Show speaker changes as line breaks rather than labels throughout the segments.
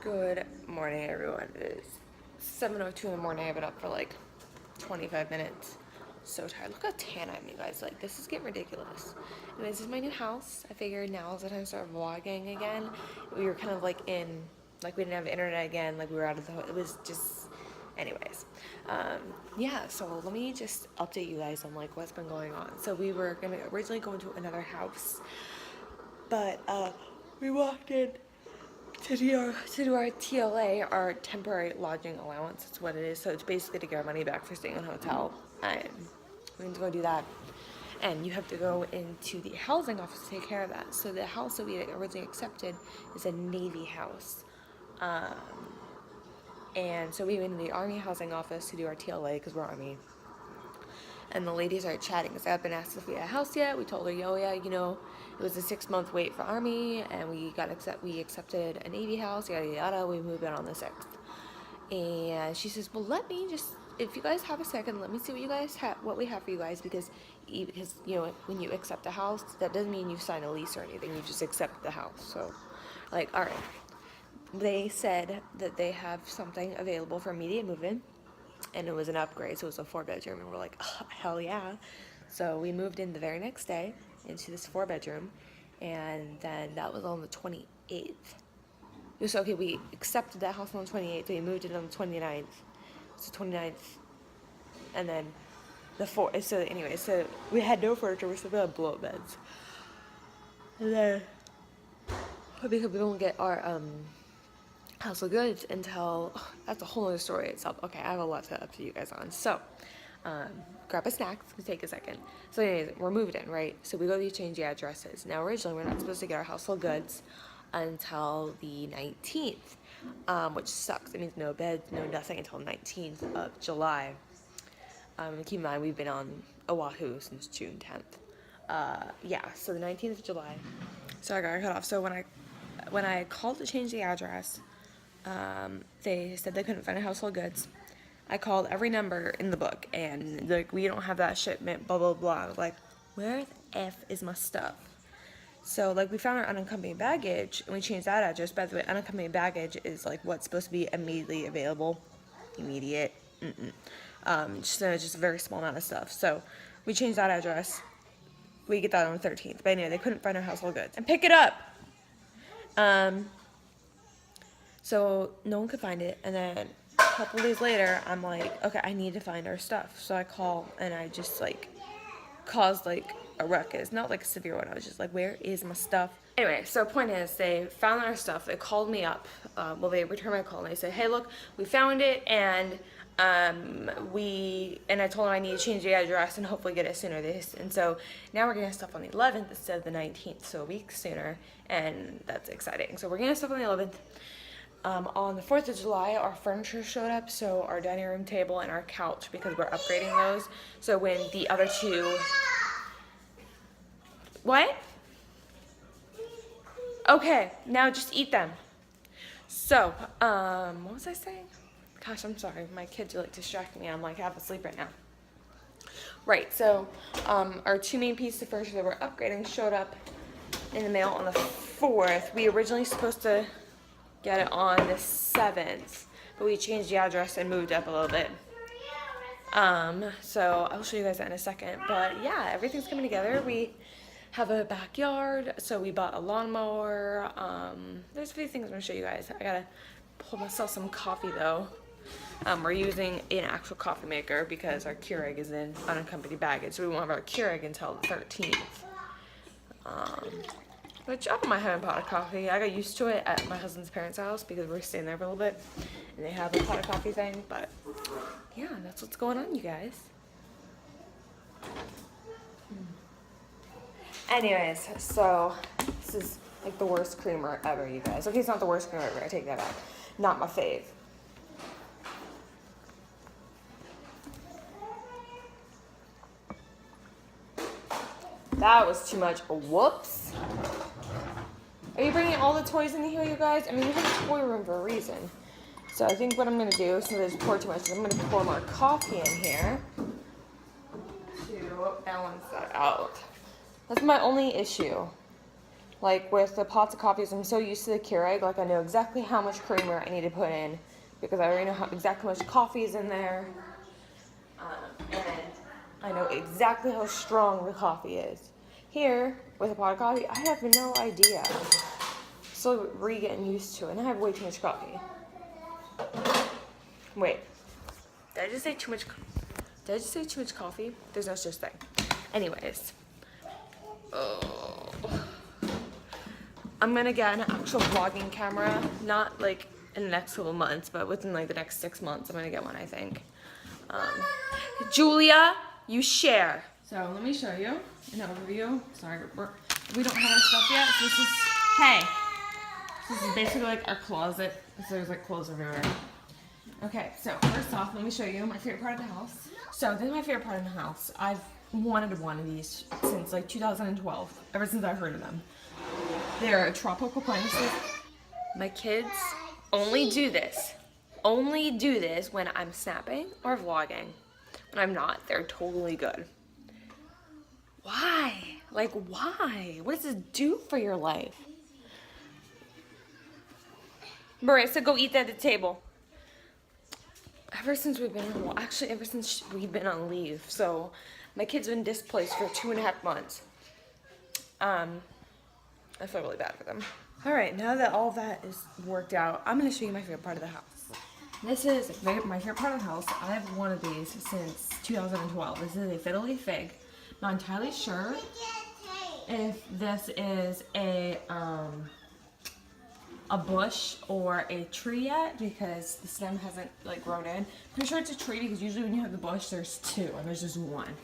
Good morning, everyone. It is 7:02 in the morning. I've been up for like 25 minutes. So tired. Look how tan I am, you guys. Like, this is getting ridiculous. Anyways, this is my new house. I figured now is the time to start vlogging again. We were kind of like we didn't have internet again. Like, we were out of it was just, anyways. Yeah, so let me just update you guys on like what's been going on. So we were gonna originally go into another house, but we walked in to do our TLA, our temporary lodging allowance. That's what it is. So it's basically to get our money back for staying in a hotel. And we're going to go do that. And you have to go into the housing office to take care of that. So the house that we originally accepted is a Navy house. And so we went to the Army housing office to do our TLA because we're Army. And the ladies are chatting because I've been asked if we had a house yet. We told her, yeah, it was a 6-month wait for Army, and we accepted a Navy house, yada yada. We moved in on the 6th, and she says, well, let me just, if you guys have a second, let me see what we have for you guys, because when you accept a house, that doesn't mean you sign a lease or anything. You just accept the house. So, like, all right. They said that they have something available for immediate move-in. And it was an upgrade, so it was a 4-bedroom, and we're like, oh, hell yeah. So we moved in the very next day into this 4-bedroom, and then that was on the 28th. So, okay, we accepted that house on the 28th, so we moved it on the 29th. So 29th, and then the 4th, so anyway, so we had no furniture, we still had blow-up beds. And then, because we won't get our, household goods until, that's a whole other story itself. Okay, I have a lot to update you guys on. So, grab a snack. It's gonna take a second. So anyways, we're moved in, right? So we go to change the addresses. Now originally we're not supposed to get our household goods until the 19th, which sucks. It means no beds, no nothing until 19th of July. Keep in mind we've been on Oahu since June 10th. Yeah, so the 19th of July. So I got cut off. So when I called to change the address, they said they couldn't find our household goods. I called every number in the book, and like, we don't have that shipment, blah blah blah. I was like, where the F is my stuff? So like, we found our unaccompanied baggage, and we changed that address. By the way, unaccompanied baggage is like what's supposed to be immediately available. Immediate. Just a very small amount of stuff. So we changed that address. We get that on the 13th. But anyway, they couldn't find our household goods. And pick it up! So no one could find it, and then a couple days later, I'm like, okay, I need to find our stuff. So I call, and I just like caused like a ruckus, not like a severe one. I was just like, where is my stuff? Anyway, so point is, they found our stuff. They called me up. They returned my call, and they said, hey, look, we found it, and I told them I need to change the address and hopefully get it sooner. And so now we're getting stuff on the 11th instead of the 19th, so a week sooner, and that's exciting. So we're getting stuff on the 11th. On the 4th of July, our furniture showed up, so our dining room table and our couch, because we're upgrading those. So when the other two... What? Okay, now just eat them. So, what was I saying? Gosh, I'm sorry. My kids are like distracting me. I'm like half asleep right now. Right, so our two main pieces of furniture that we're upgrading showed up in the mail on the 4th. We originally supposed to get it on the 7th, but we changed the address and moved up a little bit. So I'll show you guys that in a second. But yeah, everything's coming together. We have a backyard, so we bought a lawnmower. There's a few things I'm gonna show you guys. I gotta pull myself some coffee though. We're using an actual coffee maker because our Keurig is in unaccompanied baggage, so we won't have our Keurig until the 13th. Which I don't mind having a pot of coffee. I got used to it at my husband's parents' house because we're staying there for a little bit, and they have a pot of coffee thing. But yeah, that's what's going on, you guys. Anyways, so this is like the worst creamer ever, you guys. Okay, it's not the worst creamer ever. I take that back. Not my fave. That was too much. Whoops. Are you bringing all the toys in here, you guys? I mean, we have a toy room for a reason. So I think what I'm going to do, since there's pour too much, is I'm going to pour more coffee in here to balance that out. That's my only issue. Like with the pots of coffees, I'm so used to the Keurig, like I know exactly how much creamer I need to put in because I already know exactly how much coffee is in there. And I know exactly how strong the coffee is. Here, with a pot of coffee, I have no idea. So we're getting used to it, and I have way too much coffee. Wait, did I just say too much? Did I just say too much coffee? There's no such thing. Anyways, I'm gonna get an actual vlogging camera, not like in the next couple months, but within like the next 6 months, I'm gonna get one, I think. Julia, you share. So let me show you an overview. Sorry, we don't have our stuff yet. So this is, hey, this is basically like our closet. So there's like clothes everywhere. Okay, so first off, let me show you my favorite part of the house. So this is my favorite part of the house. I've wanted one of these since like 2012, ever since I heard of them. They're tropical appliances. My kids only do this when I'm snapping or vlogging. When I'm not, they're totally good. Why? Like, why? What does this do for your life? Marissa, go eat at the table. Ever since we've been on, well, actually, ever since we've been on leave. So, my kid's been displaced for 2.5 months. I feel really bad for them. All right, now that all that is worked out, I'm gonna show you my favorite part of the house. This is my favorite part of the house. I've one of these since 2012. This is a fiddly fig. Not entirely sure if this is a bush or a tree yet because the stem hasn't like grown in. Pretty sure it's a tree because usually when you have the bush, there's two and there's just one.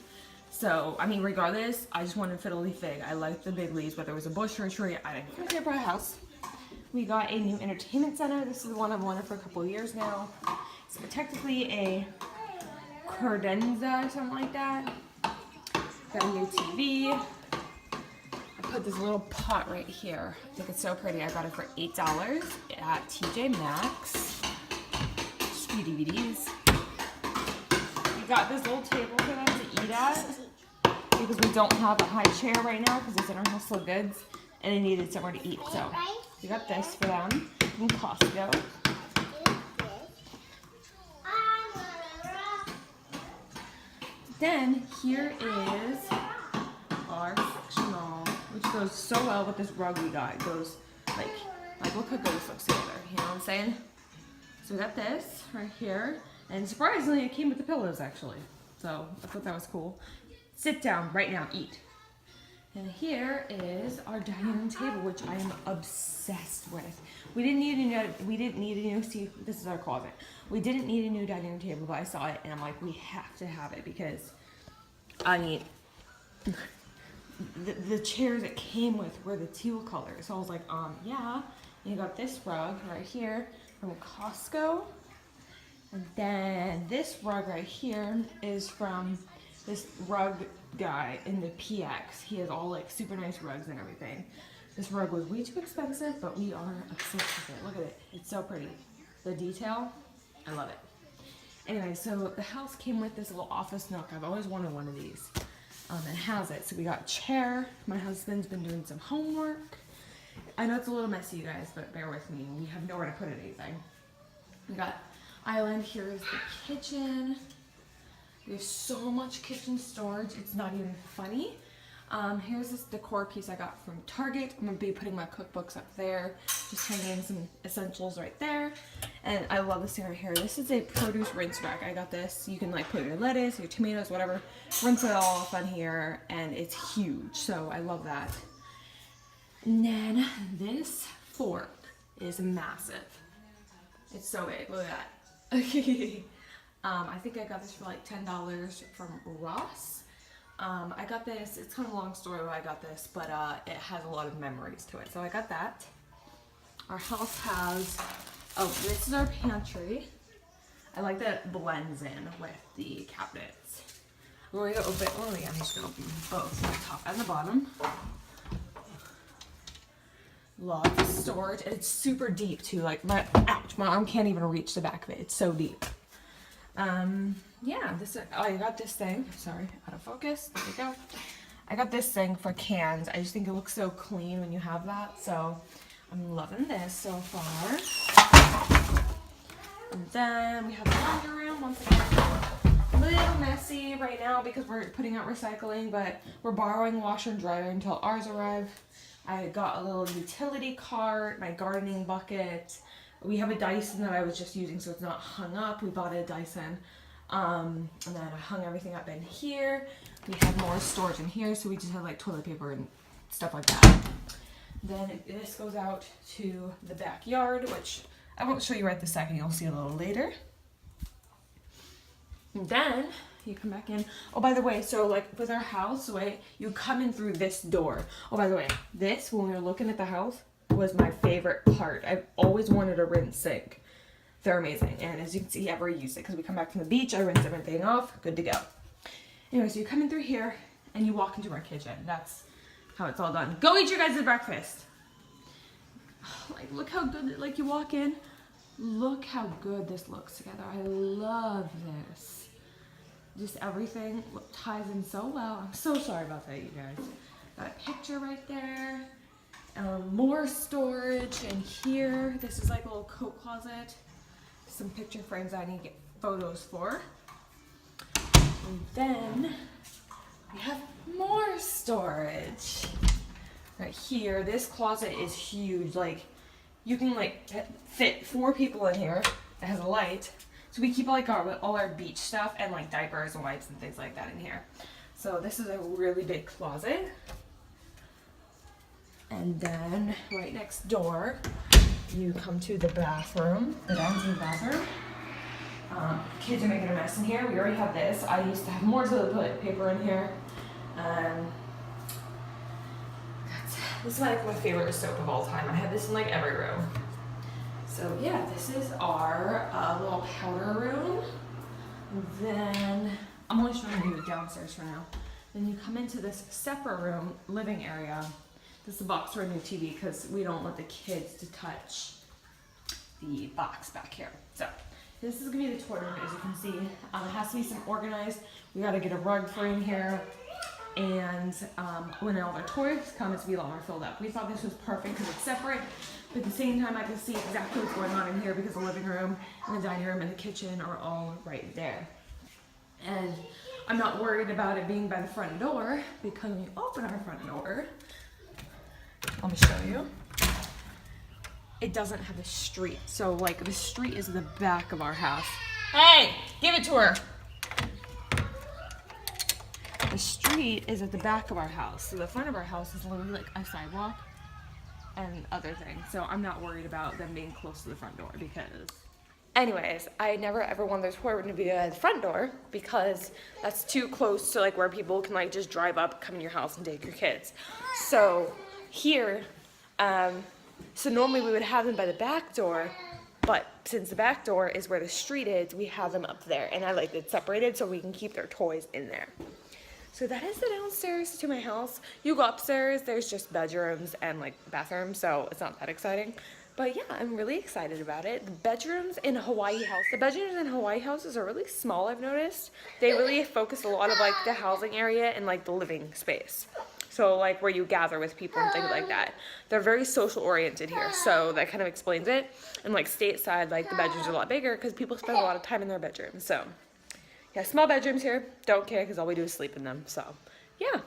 So, I mean, regardless, I just wanted fiddly fig. I like the big leaves, whether it was a bush or a tree. I didn't care for a house. We got a new entertainment center. This is the one I've wanted for a couple of years now. It's technically a credenza or something like that. Got a new TV. I put this little pot right here. I think it's so pretty. I got it for $8 at TJ Maxx. Just a few DVDs. We got this little table for them to eat at because we don't have a high chair right now because it's in our household goods and they needed somewhere to eat. So we got this for them from Costco. Then here is our sectional, which goes so well with this rug we got. It goes like look how good this looks together. You know what I'm saying? So we got this right here, and surprisingly, it came with the pillows actually. So I thought that was cool. Sit down right now, eat. And here is our dining room table, which I am obsessed with. We didn't need a new, see, this is our closet. We didn't need a new dining room table, but I saw it and I'm like, we have to have it because, I mean, the chairs it came with were the teal color. So I was like, yeah. And you got this rug right here from Costco. And then this rug right here is from this rug guy in the PX. He has all like super nice rugs and everything. This rug was way too expensive, but we are obsessed with it. Look at it. It's so pretty. The detail, I love it. Anyway, so the house came with this little office nook. I've always wanted one of these. It has it. So we got a chair. My husband's been doing some homework. I know it's a little messy, you guys, but bear with me. We have nowhere to put anything. We got island. Here is the kitchen. We have so much kitchen storage, it's not even funny. Here's this decor piece I got from Target. I'm gonna be putting my cookbooks up there, just hanging some essentials right there. And I love this thing right here. This is a produce rinse rack. I got this. You can like put your lettuce, your tomatoes, whatever, rinse it all off on here, and it's huge. So I love that. And then this fork is massive. It's so big. Look at that. I think I got this for like $10 from Ross. I got this, it's kind of a long story why I got this, but it has a lot of memories to it. So I got that. Our house has, oh, this is our pantry. I like that it blends in with the cabinets. We're going to open, oh yeah, I'm just going to open both, the top and the bottom. Lots of storage, and it's super deep too. Like my arm can't even reach the back of it. It's so deep. Yeah, I got this thing. Sorry, out of focus. There we go. I got this thing for cans. I just think it looks so clean when you have that. So I'm loving this so far. And then we have the laundry room. Once again, a little messy right now because we're putting out recycling, but we're borrowing washer and dryer until ours arrive. I got a little utility cart, my gardening bucket. We have a Dyson that I was just using so it's not hung up. We bought a Dyson. And then I hung everything up in here. We have more storage in here, so we just have like toilet paper and stuff like that. Then this goes out to the backyard, which I won't show you right this second. You'll see a little later. And then you come back in. Oh, by the way, so like with our house, wait, you come in through this door. Oh, by the way, this, when we were looking at the house, was my favorite part. I've always wanted a rinse sink. They're amazing. And as you can see, I've already used it because we come back from the beach. I rinse everything off. Good to go. Anyway, so you come in through here and you walk into our kitchen. That's how it's all done. Go eat your guys' breakfast. Like, look how good, like you walk in. Look how good this looks together. I love this. Just everything ties in so well. I'm so sorry about that, you guys. Got a picture right there. More storage in here. This is like a little coat closet. Some picture frames I need to get photos for. And then we have more storage. Right here, this closet is huge. Like, you can like fit 4 people in here. It has a light. So we keep like all our beach stuff and like diapers and wipes and things like that in here. So this is a really big closet. And then right next door, you come to the bathroom, the downstairs bathroom. Kids are making a mess in here. We already have this. I used to have more toilet paper in here. This is like my favorite soap of all time. I have this in like every room. So yeah, this is our little powder room. And then I'm only showing you the downstairs for now. Then you come into this separate room, living area. This is the box for a new TV because we don't want the kids to touch the box back here. So this is gonna be the toy room, as you can see. It has to be some organized. We gotta get a rug for in here. And when all our toys come, it's to be a lot more filled up. We thought this was perfect because it's separate, but at the same time I can see exactly what's going on in here because the living room and the dining room and the kitchen are all right there. And I'm not worried about it being by the front door because when you open our front door, let me show you. It doesn't have a street. So like the street is the back of our house. Hey, give it to her. The street is at the back of our house. So the front of our house is literally like a sidewalk and other things. So I'm not worried about them being close to the front door because... Anyways, I never ever wanted the toy room to be at the front door because that's too close to like where people can like just drive up, come in your house and take your kids. So here, so normally we would have them by the back door, but since the back door is where the street is, we have them up there. And I like it separated so we can keep their toys in there. So that is the downstairs to my house. You go upstairs, there's just bedrooms and like bathrooms, so it's not that exciting. But yeah, I'm really excited about it. The bedrooms in Hawaii houses are really small, I've noticed. They really focus a lot of like the housing area and like the living space. So like where you gather with people and things like that. They're very social oriented here, so that kind of explains it. And like stateside, like the bedrooms are a lot bigger because people spend a lot of time in their bedrooms, so. Yeah, small bedrooms here. Don't care because all we do is sleep in them. So, yeah.